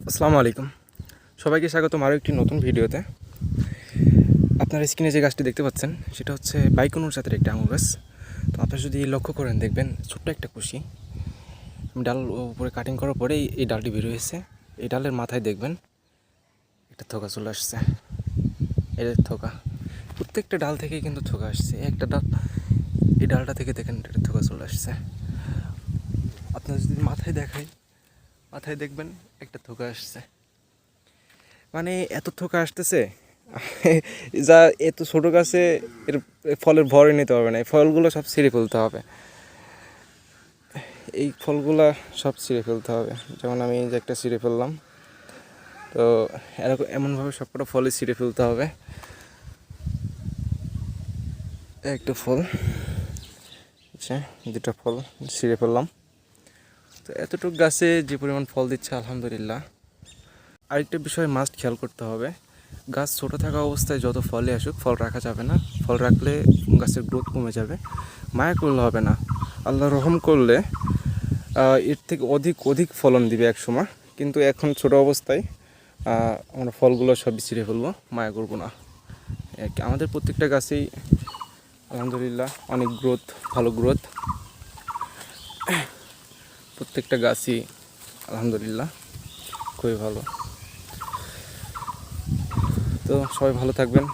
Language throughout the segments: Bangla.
আসসালামু আলাইকুম। সবাইকে স্বাগতম আরও একটি নতুন ভিডিওতে। আপনার স্ক্রিনে যে গাছটি দেখতে পাচ্ছেন সেটা হচ্ছে বাইকোনোর জাতের একটি আঙুর গাছ। তো আপনারা যদি লক্ষ্য করেন দেখবেন ছোট্ট একটা কুশি ডাল উপরে কাটিং করার পরেই এই ডালটি বের হয়েছে। এই ডালের মাথায় দেখবেন একটা থোকা চলে আসছে। এর থোকা প্রত্যেকটা ডাল থেকেই কিন্তু থোকা আসছে। একটা ডাল, এই ডালটা থেকে দেখেন একটা থোকা চলে আসছে। আপনার যদি মাথায় দেখবেন একটা থোকা আসছে। মানে এত থোকা আসতেছে যা এত ছোটো গাছে এর ফলের ভরই নিতে পারবে না। এই ফলগুলো সব ছিঁড়ে ফেলতে হবে। এই ফলগুলা সব ছিঁড়ে ফেলতে হবে। যেমন আমি যে একটা ছিঁড়ে ফেললাম, তো এরকম এমনভাবে সবকটা ফলই ছিঁড়ে ফেলতে হবে। একটা ফল, আচ্ছা দুটা ফল ছিঁড়ে ফেললাম। তো এতটুকু গাছে যে পরিমাণ ফল দিচ্ছে আলহামদুলিল্লাহ। আরেকটা বিষয় মাস্ট খেয়াল করতে হবে, গাছ ছোটো থাকা অবস্থায় যত ফলই আসুক ফল রাখা যাবে না। ফল রাখলে গাছের গ্রোথ কমে যাবে। মায়া করলে হবে না, আল্লাহ রহম করলে এর থেকে অধিক ফলন দিবে এক সময়। কিন্তু এখন ছোট অবস্থায় আমরা ফলগুলো সবই ছিঁড়ে ফেলবো, মায়া করবো না। আমাদের প্রত্যেকটা গাছেই আলহামদুলিল্লাহ অনেক গ্রোথ, ভালো গ্রোথ। প্রত্যেকটা গাছই আলহামদুলিল্লাহ খুবই ভালো। তো সবাই ভালো থাকবেন,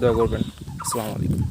দোয়া করবেন। আসসালামু আলাইকুম।